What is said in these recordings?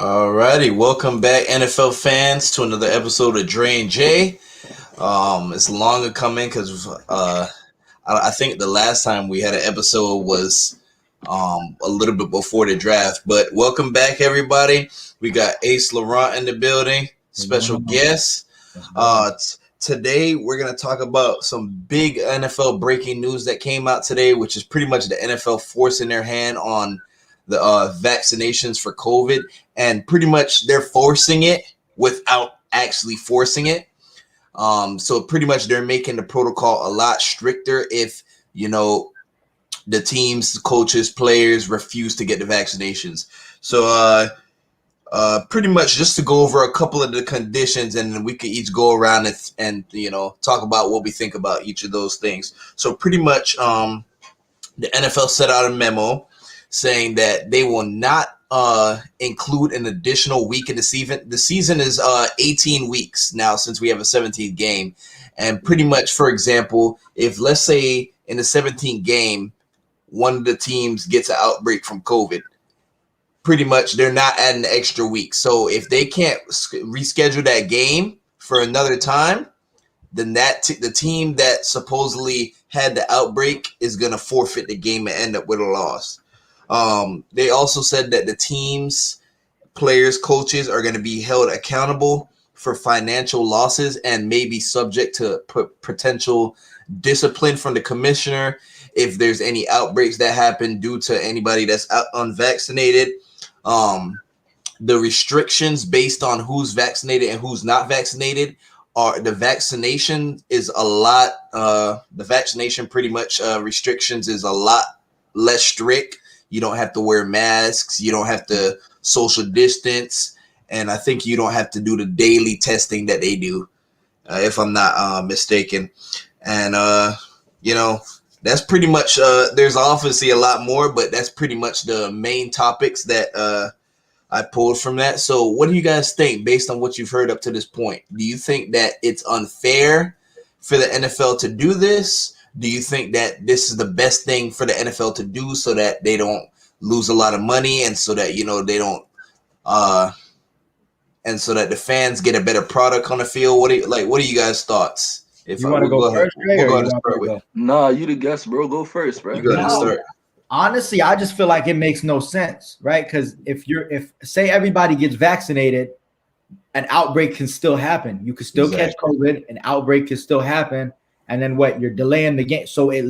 Alrighty, welcome back, NFL fans, to another episode of Dre Jay. It's longer coming because I think the last time we had an episode was a little bit before the draft. But welcome back, everybody. We got Ace Laurentt in the building, What's going special on? guest. What's good? Today we're gonna talk about some big NFL breaking news that came out today, which is pretty much the NFL forcing their hand on the vaccinations for COVID, and pretty much they're forcing it without actually forcing it. So pretty much they're making the protocol a lot stricter if you know the teams, coaches, players refuse to get the vaccinations. So pretty much just to go over a couple of the conditions, and then we could each go around and talk about what we think about each of those things. So pretty much, the NFL set out a memo saying that they will not include an additional week in the season. The season is 18 weeks now since we have a 17th game, and pretty much, for example, if let's say in the 17th game one of the teams gets an outbreak from COVID, pretty much they're not adding an extra week. So if they can't reschedule that game for another time, then the team that supposedly had the outbreak is going to forfeit the game and end up with a loss. They also said that the teams, players, coaches are going to be held accountable for financial losses and may be subject to potential discipline from the commissioner if there's any outbreaks that happen due to anybody that's unvaccinated. Um, the restrictions based on who's vaccinated and who's not vaccinated are the vaccination is a lot. The vaccination pretty much restrictions is a lot less strict. You don't have to wear masks. You don't have to social distance, and I think you don't have to do the daily testing that they do, if I'm not mistaken. And you know, that's pretty much. There's obviously a lot more, but that's pretty much the main topics that I pulled from that. So, what do you guys think based on what you've heard up to this point? Do you think that it's unfair for the NFL to do this? Do you think that this is the best thing for the NFL to do so that they don't lose a lot of money and so that they don't uh and so that the fans get a better product on the field? What are you guys' thoughts? If You I want to we'll go go ahead. first, Trey, We'll or go you ahead and want me start to with go? Nah, you the guest, bro. Go first, you. bro. Go ahead and No, start. honestly, I just feel like it makes no sense, right? Because if say everybody gets vaccinated, an outbreak can still happen. You could still catch Exactly. COVID, an outbreak can still happen, and then what? You're delaying the game, so it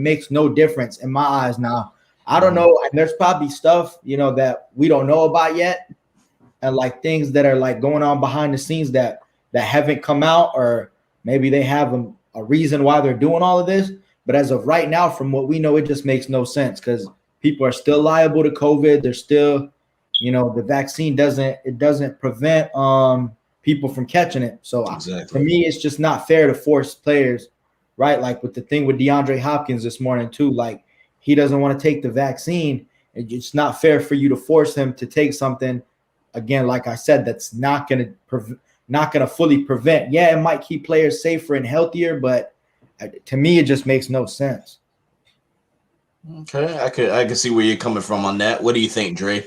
makes no difference in my eyes. Now, I don't know, and there's probably stuff that we don't know about yet, and like things that are like going on behind the scenes that haven't come out, or maybe they have a reason why they're doing all of this. But as of right now, from what we know, it just makes no sense because people are still liable to COVID. They're still, the vaccine doesn't prevent people from catching it. So to Exactly. me, it's just not fair to force players, right? Like with the thing with DeAndre Hopkins this morning too. Like he doesn't want to take the vaccine. It's not fair for you to force him to take something, again, like I said, that's not going to fully prevent. Yeah, it might keep players safer and healthier, but to me, it just makes no sense. Okay, I can see where you're coming from on that. What do you think, Dre?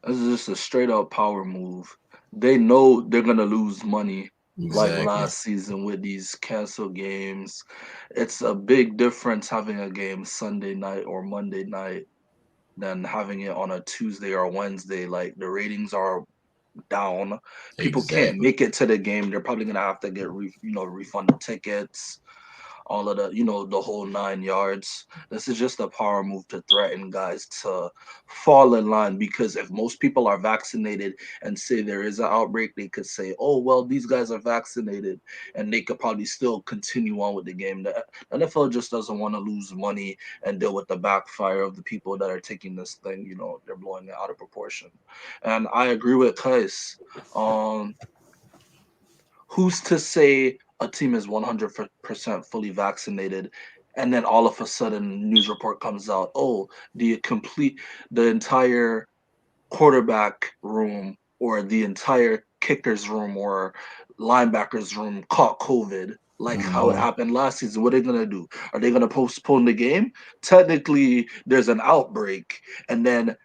This is just a straight up power move. They know they're gonna lose money like Exactly. last season with these cancel games. It's a big difference having a game Sunday night or Monday night than having it on a Tuesday or Wednesday. Like the ratings are down. People can't Exactly. make it to the game. They're probably gonna have to get refunded tickets, all of the whole 9 yards. This is just a power move to threaten guys to fall in line, because if most people are vaccinated and say there is an outbreak, they could say, oh, well, these guys are vaccinated, and they could probably still continue on with the game. The NFL just doesn't want to lose money and deal with the backfire of the people that are taking this thing. They're blowing it out of proportion. And I agree with Kais. Um, who's to say a team is 100% fully vaccinated, and then all of a sudden news report comes out, oh, the entire quarterback room or the entire kickers room or linebackers room caught COVID, like how it Mhm. happened last season? What are they gonna do? Are they gonna postpone the game? Technically there's an outbreak, and then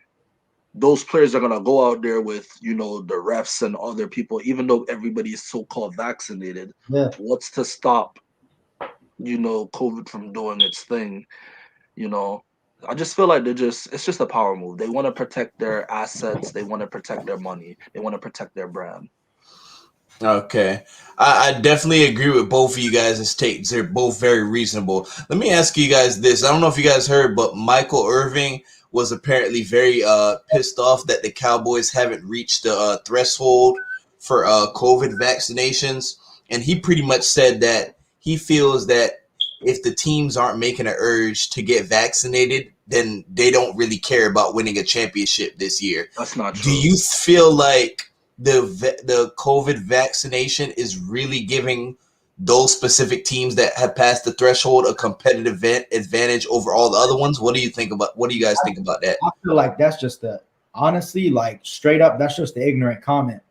those players are gonna go out there with, you know, the refs and other people, even though everybody is so-called vaccinated. Yeah. What's to stop, you know, COVID from doing its thing? You know, I just feel like it's just a power move. They want to protect their assets, they want to protect their money, they want to protect their brand. Okay. I definitely agree with both of you guys' takes. They're both very reasonable. Let me ask you guys this. I don't know if you guys heard, but Michael Irving was apparently very pissed off that the Cowboys haven't reached the threshold for COVID vaccinations. And he pretty much said that he feels that if the teams aren't making an urge to get vaccinated, then they don't really care about winning a championship this year. That's not Do true. you feel like the COVID vaccination is really giving those specific teams that have passed the threshold a competitive advantage over all the other ones? What do you think about? What do you guys think about that? I feel like that's just honestly, like straight up, that's just the ignorant comment.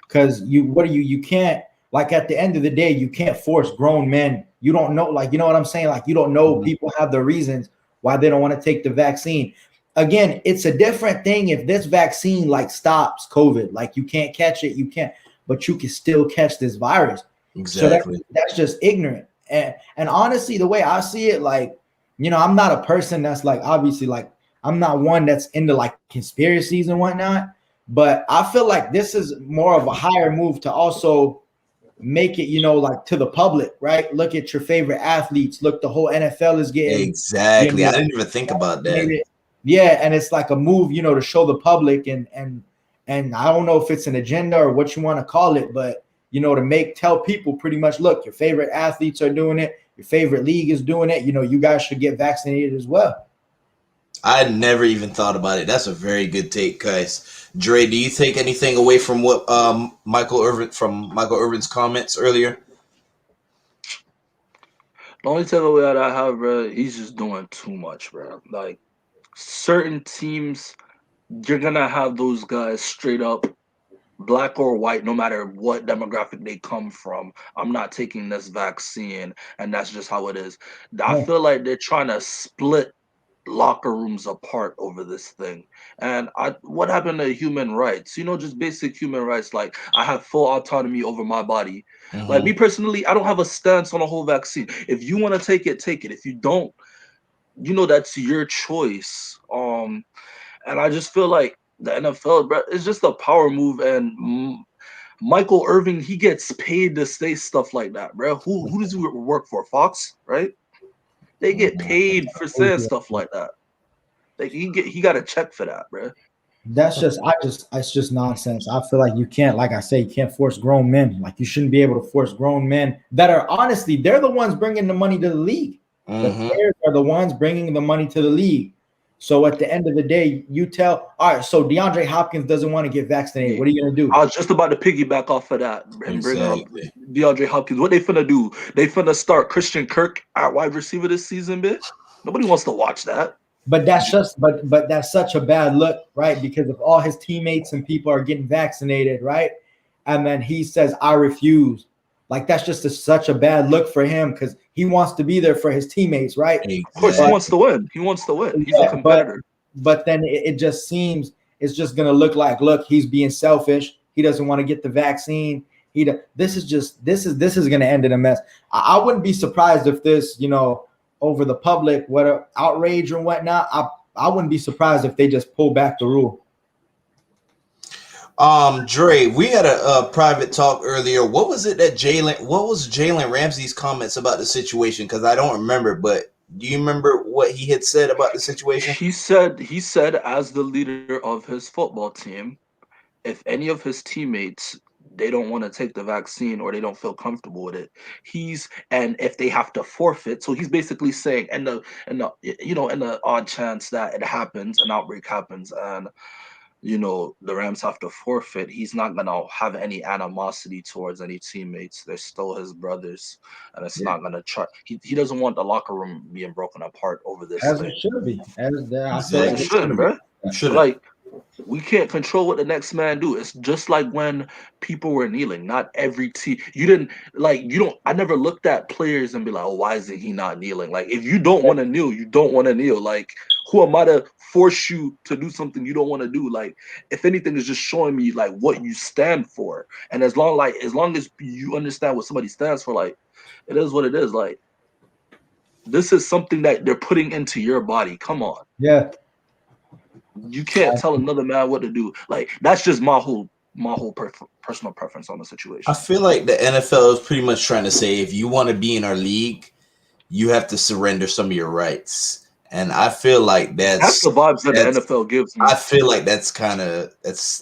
Because you can't, like, at the end of the day, you can't force grown men. You don't know, like, you know what I'm saying? Like, you don't know, people have their reasons why they don't want to take the vaccine. Again, it's a different thing if this vaccine like stops COVID, like you can't catch it, but you can still catch this virus. Exactly. So that's just ignorant. And honestly, the way I see it, like, you know, I'm not a person that's like, obviously, like, I'm not one that's into like conspiracies and whatnot, but I feel like this is more of a higher move to also make it, you know, like to the public, right? Look at your favorite athletes. Look, the whole NFL is getting, you Exactly. know, I didn't even think about that. yeah, and it's like a move, you know, to show the public and I don't know if it's an agenda or what you want to call it, but you know, to tell people pretty much, look, your favorite athletes are doing it, your favorite league is doing it, you know, you guys should get vaccinated as well. I never even thought about it. That's a very good take, guys. Dre, do you take anything away from what Michael Irvin's comments earlier? The only takeaway that I have, bro, he's just doing too much, bro. Like certain teams, you're gonna have those guys straight up, black or white, no matter what demographic they come from. I'm not taking this vaccine, and that's just how it is. I Yeah. feel like they're trying to split locker rooms apart over this thing. And what happened to human rights? You know, just basic human rights, like I have full autonomy over my body. Like me Mm-hmm. personally, I don't have a stance on a whole vaccine. If you want to take it, take it. If you don't, you know, that's your choice. And I just feel like the NFL, bro, it's just a power move. And Michael Irving, he gets paid to say stuff like that, bro. Who does he work for? Fox, right? They get paid for saying stuff like that. Like he got a check for that, bro. That's just, it's just nonsense. I feel like you can't, like I say, you can't force grown men. Like you shouldn't be able to force grown men that are honestly, they're the ones bringing the money to the league. The Mm-hmm. players are the ones bringing the money to the league. So at the end of the day, you tell, all right, so DeAndre Hopkins doesn't want to get vaccinated. What are you going to do? I was just about to piggyback off of that and bring up Exactly. DeAndre Hopkins. What they finna do? They finna start Christian Kirk at wide receiver this season, bitch. Nobody wants to watch that. But that's just, but that's such a bad look, right? Because if all his teammates and people are getting vaccinated, right? And then he says, I refuse. Like that's just such a bad look for him because he wants to be there for his teammates, right? Of course, he Exactly. wants to win. He wants to win. He's a Yeah, competitor. but then it just seems it's just gonna look like, look, he's being selfish. He doesn't want to get the vaccine. This is gonna end in a mess. I wouldn't be surprised if this, you know, over the public, what outrage or whatnot. I wouldn't be surprised if they just pull back the rule. Dre, we had a private talk earlier. What was it that what was Jalen Ramsey's comments about the situation? Because I don't remember, but do you remember what he had said about the situation? He said as the leader of his football team, if any of his teammates they don't want to take the vaccine or they don't feel comfortable with it, and if they have to forfeit, so he's basically saying, in the odd chance that it happens, an outbreak happens, and the Rams have to forfeit, he's not gonna have any animosity towards any teammates. They're still his brothers, and it's not gonna try. He doesn't want the locker room being broken apart over this As thing. it should be. I feel As like it Exactly. shouldn't, bro. Shouldn't. Like We can't control what the next man do. It's just like when people were kneeling. Not every team. You didn't like. You don't. I never looked at players and be like, "Oh, why isn't he not kneeling?" Like, if you don't want to kneel, you don't want to kneel. Like, who am I to force you to do something you don't want to do? Like, if anything, is just showing me like what you stand for. And as long as you understand what somebody stands for, like, it is what it is. Like, this is something that they're putting into your body. Come on. Yeah. You can't tell another man what to do. Like, that's just my whole personal preference on the situation. I feel like the NFL is pretty much trying to say, if you want to be in our league, you have to surrender some of your rights. And I feel like That's the vibes that the NFL gives me. I feel like that's kind of it's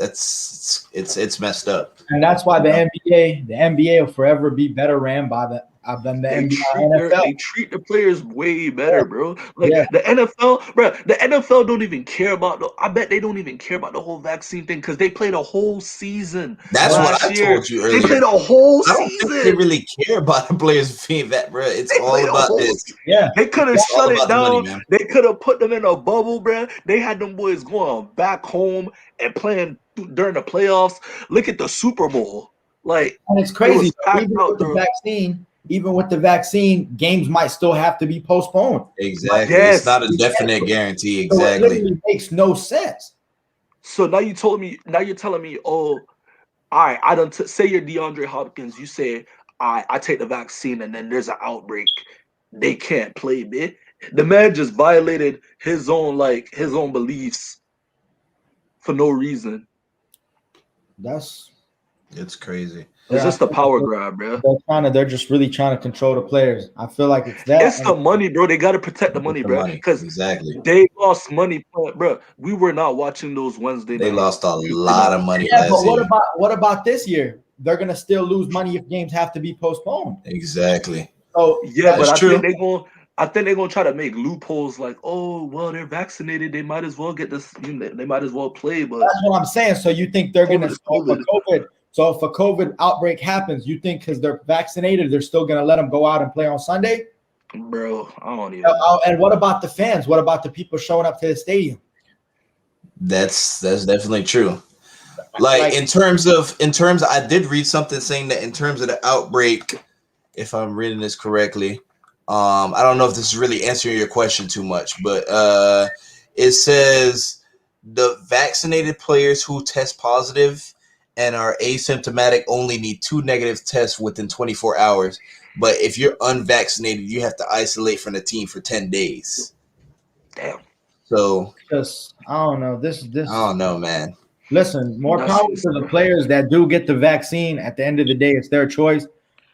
messed up. And that's why the NBA will forever be better ran by than the NFL. They treat the players way better, bro. Like the NFL, bro. The NFL don't even care about I bet they don't even care about the whole vaccine thing because they played a whole season. That's what I told you earlier. They played a whole season. I don't think they really care about the players being that, bro. It's all about this. Yeah, they could have shut it down. They could have put them in a bubble, bro. They had them boys going back home and playing during the playoffs. Look at the Super Bowl. Like, and it's crazy. Even with the vaccine, games might still have to be postponed. Exactly. Yes. It's not a definite guarantee. Exactly. So it literally makes no sense. So now you're telling me, oh, all right, I don't say you're DeAndre Hopkins. You say, I take the vaccine and then there's an outbreak. They can't play, man. The man just violated his own beliefs for no reason. It's crazy. It's just a power grab, bro. They're just really trying to control the players. I feel like it's that. It's the money, bro. They got to protect the money, bro. Because they lost money, bro. We were not watching those Wednesday nights. They lost a lot of money. Yeah, but what about this year? They're gonna still lose money if games have to be postponed. Exactly. So yeah, but I think they're gonna try to make loopholes like, oh, well, they're vaccinated. They might as well get this. They might as well play. But that's what I'm saying. So you think they're gonna stop for COVID? So if a COVID outbreak happens, you think because they're vaccinated, they're still going to let them go out and play on Sunday? Bro, I don't even know. And what about the fans? What about the people showing up to the stadium? That's definitely true. Like in terms of, I did read something saying that in terms of the outbreak, if I'm reading this correctly, I don't know if this is really answering your question too much, but it says the vaccinated players who test positive and are asymptomatic only need 2 negative tests within 24 hours. But if you're unvaccinated, you have to isolate from the team for 10 days. Damn. So I don't know. This I don't know, man. Listen, more power to the players that do get the vaccine. At the end of the day, it's their choice.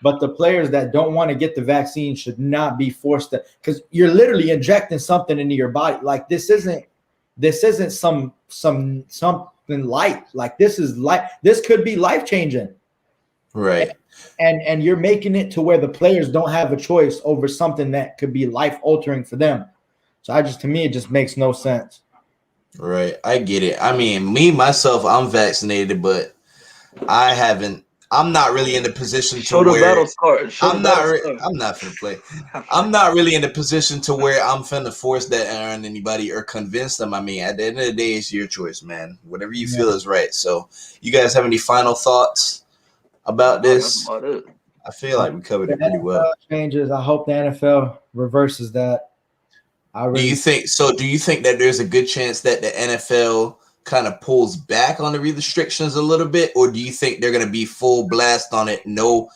But the players that don't want to get the vaccine should not be forced to, because you're literally injecting something into your body. Like this isn't something light. Like this could be life changing, right? And you're making it to where the players don't have a choice over something that could be life altering for them. So to me it just makes no sense. Right, I get it. I mean, me myself, I'm vaccinated, but I'm not really in the position to where I'm not finna play. I'm not really in the position to where I'm finna force that on anybody or convince them. I mean, at the end of the day, it's your choice, man. Whatever you feel is right. So, you guys have any final thoughts about this? That's about it. I feel like we covered it pretty well. Changes. I hope the NFL reverses that. Do you think that there's a good chance that the NFL kind of pulls back on the restrictions a little bit, or do you think they're gonna be full blast on it? No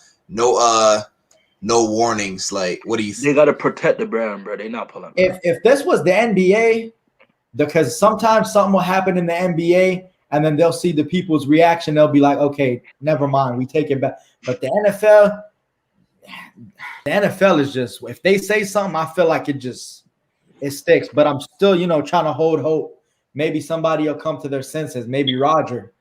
warnings. Like, what do you think? They gotta protect the brand, bro. They're not pulling back. If this was the NBA, because sometimes something will happen in the NBA and then they'll see the people's reaction, they'll be like, okay, never mind, we take it back. But the NFL is just, if they say something, I feel like it sticks. But I'm still, trying to hold hope. Maybe somebody will come to their senses. Maybe Roger,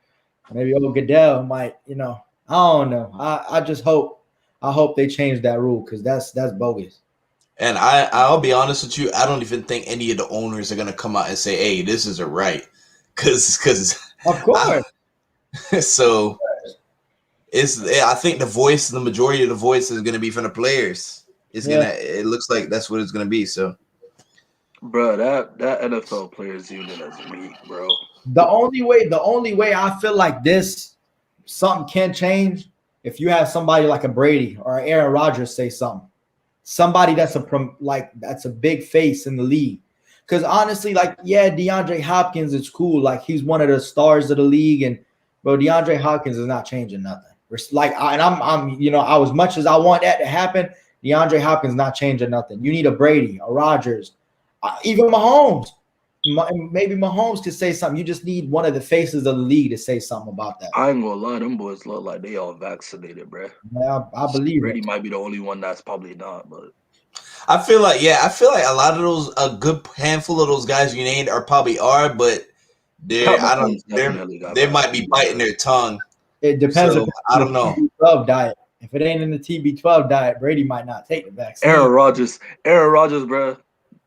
maybe old Goodell might, I don't know. I just hope. I hope they change that rule because that's bogus. And I'll be honest with you. I don't even think any of the owners are gonna come out and say, "Hey, this isn't right," because of course. So I think the majority of the voice is gonna be from the players. It looks like that's what it's gonna be. So. Bro, that NFL players union is weak, bro. The only way I feel like this something can change if you have somebody like a Brady or Aaron Rodgers say something. Somebody that's that's a big face in the league. Because honestly, like, yeah, DeAndre Hopkins is cool. Like, he's one of the stars of the league, and bro, DeAndre Hopkins is not changing nothing. I'm as much as I want that to happen, DeAndre Hopkins not changing nothing. You need a Brady, a Rodgers, even Mahomes. Maybe Mahomes could say something. You just need one of the faces of the league to say something about that. I ain't gonna lie, them boys look like they all vaccinated, bro. Yeah, I believe Brady it. might be the only one that's probably not, but I feel like a lot of those, a good handful of those guys you named are probably but Pat I don't, Mahomes definitely got they might be vaccinated. biting their tongue. It depends So, if I it's don't know. TB12 diet. If it ain't in the TB12 diet, Brady might not take the vaccine. Aaron Rodgers, bro.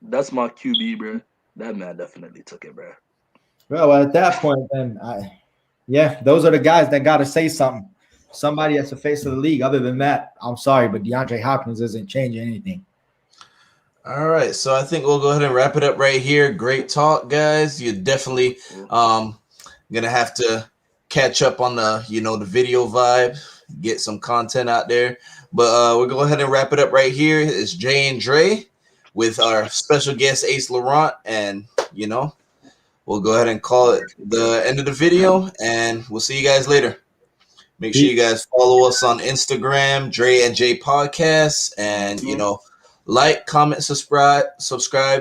That's my QB, bro. That man definitely took it, bro. Well, at that point, then those are the guys that got to say something. Somebody that's the face of the league. Other than that, I'm sorry, but DeAndre Hopkins isn't changing anything. All right, so I think we'll go ahead and wrap it up right here. Great talk, guys. You're definitely gonna have to catch up on the video vibe, get some content out there. But we'll go ahead and wrap it up right here. It's Jay and Dre with our special guest Ace Laurentt, and we'll go ahead and call it the end of the video, and we'll see you guys later. Make sure you guys follow us on Instagram, Dre and Jay Podcasts, and like, comment, subscribe.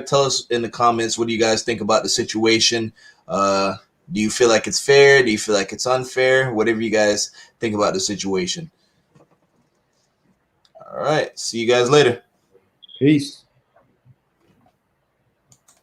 Tell us in the comments, what do you guys think about the situation? Do you feel like it's fair? Do you feel like it's unfair? Whatever you guys think about the situation. All right. See you guys later. Peace.